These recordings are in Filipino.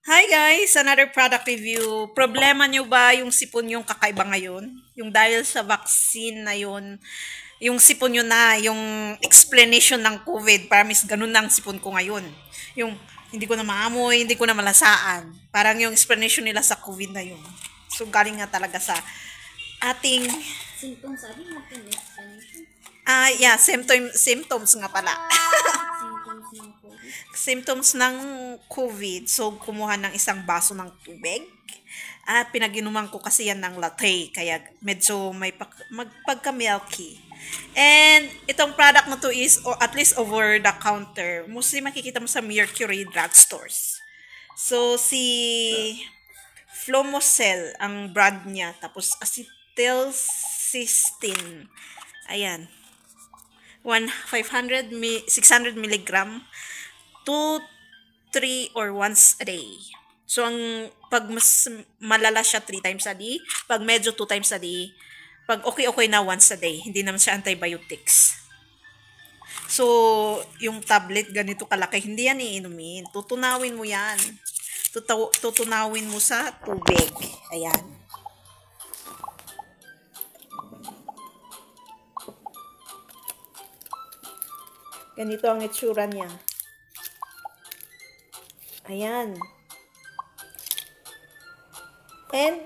Hi guys! Another product review. Problema nyo ba yung sipon yung kakaiba ngayon? Yung dahil sa vaccine na yun, yung sipon nyo na, yung explanation ng COVID, promise ganun na ang sipon ko ngayon. Yung hindi ko na maamoy, hindi ko na malasaan. Parang yung explanation nila sa COVID na yun. So galing nga talaga sa ating, Symptoms, sabi natin explanation. yeah, symptoms nga pala. Symptoms ng COVID. Symptoms ng COVID. So, kumuha ng isang baso ng tubig. At pinag-inuman ko kasi yan ng latte. Kaya medyo may magpagka-milky. And itong product na to is at least over the counter. Mostly makikita mo sa Mercury drugstores. So, si Flomocel ang brand niya. Tapos acetylcysteine. Ayan. 600 milligram 2, 3, or once a day. So, pag mas malala siya 3 times a day, pag medyo 2 times a day, pag okay na once a day, hindi naman siya antibiotics. So, yung tablet ganito kalaki, hindi yan iinumin. Tutunawin mo yan. Tutunawin mo sa tubig. Ayan. Ganito ang itsura niya. Ayan. And,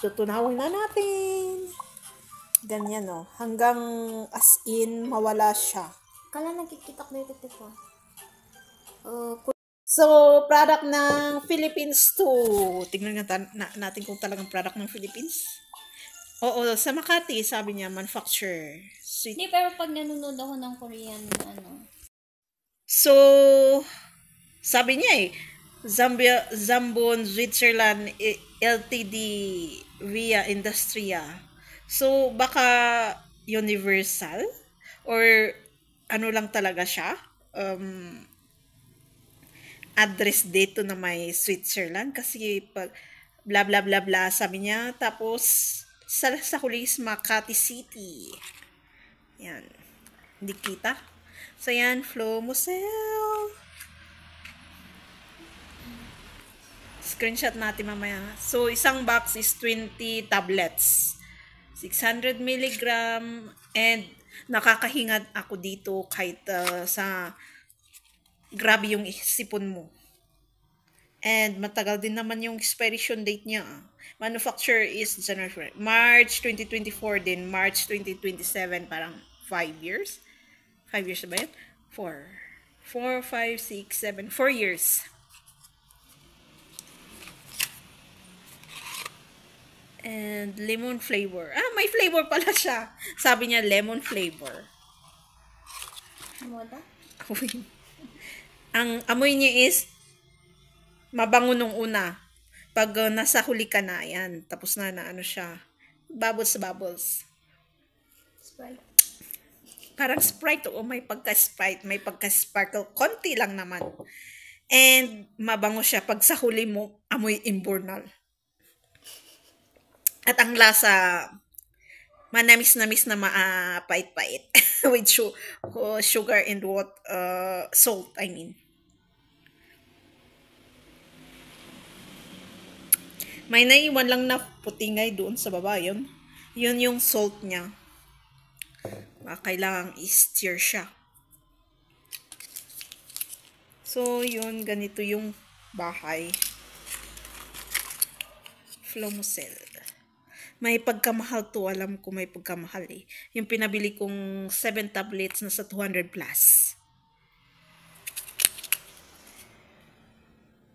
tutunawin na natin. Ganyan, no. Hanggang as in, mawala siya. Kala nagkikitak na ito pa. So, product ng Philippines to. Tingnan natin kung talagang product ng Philippines. Oo, sa Makati, sabi niya, manufacturer. Sweet. Hindi, pero pag nanonood ako ng Korean, So, sabi niya Zambon, Switzerland, Ltd. Via Industria. So, baka universal? Or ano lang talaga siya? Address dito na may Switzerland. Kasi pag bla bla bla bla sabi niya. Tapos, sa huli is Makati City. Yan. Hindi kita. So, yan. Flomocel. Screenshot natin mamaya. So, isang box is 20 tablets. 600 milligram. And, nakakahingad ako dito kahit sa grabe yung sipon mo. And, matagal din naman yung expiration date niya. Manufacturer is January, March 2024 din. March 2027. Parang 5 years. 5 years ba yun? 4, 5, 6, 7. 4 years. And lemon flavor. May flavor pala siya. Sabi niya lemon flavor. Moda? Ang amoy niya is mabango nung una. Pag nasa huli ka na, yan. Tapos na ano siya. Bubbles. Sprite. Parang Sprite. May pagka-Sprite. May pagka-sparkle. Konti lang naman. And mabango siya. Pag sa huli mo, amoy imburnal. At ang lasa, manamis-namis na pait-pait. With sugar and salt, I mean. May naiwan lang na putingay doon sa baba. Yun yung salt niya. Kailangang i-stir siya. So, yun. Ganito yung bahay. Flomocel. May pagkamahal to. Alam ko may pagkamahal eh. Yung pinabili kong 7 tablets na sa 200 plus.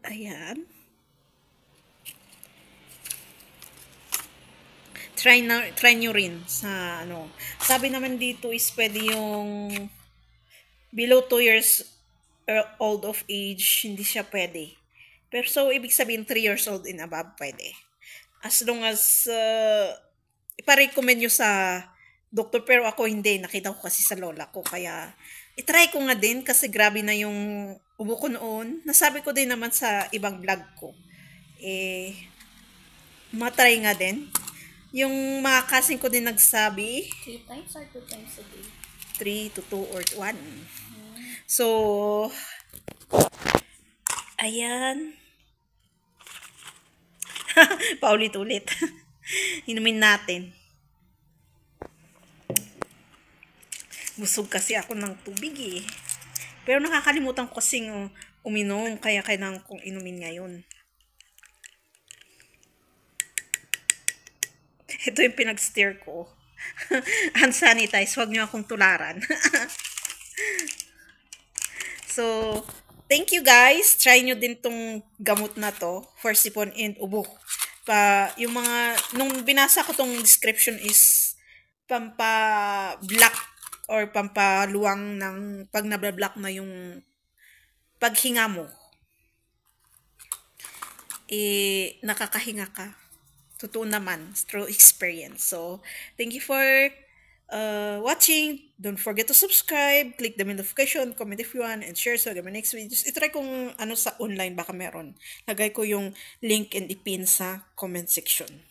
Ayan. Try nyo rin sa ano. Sabi naman dito is pwede yung below 2 years old of age, hindi siya pwede. Pero so, ibig sabihin 3 years old and above pwede. As long as ipa-recommend nyo sa doktor, pero ako hindi. Nakita ko kasi sa lola ko. Kaya, itry ko nga din kasi grabe na yung ubo ko noon. Nasabi ko din naman sa ibang vlog ko. Matry nga din. Yung mga kasing ko din nagsabi, 3 times or 2 times a day? 3 to 2 or 1. So, ayan. Paulit-ulit. Inumin natin. Busog kasi ako ng tubig eh. Pero nakakalimutan ko kasing uminom, kaya kailangan kong inumin ngayon. Ito yung pinag-steer ko. Hand sanitize, huwag niyo akong tularan. So, thank you guys. Try nyo din tong gamot na to for sipon and ubo. Yung mga, nung binasa ko tong description is pampa-block or pampaluwang ng pag nabla-block na yung paghinga mo. Nakakahinga ka. Totoo naman, through experience. So, thank you for watching. Don't forget to subscribe, click the notification, comment if you want, and share so my next videos. Itry kung ano sa online baka meron. Lagay ko yung link and ipin sa comment section.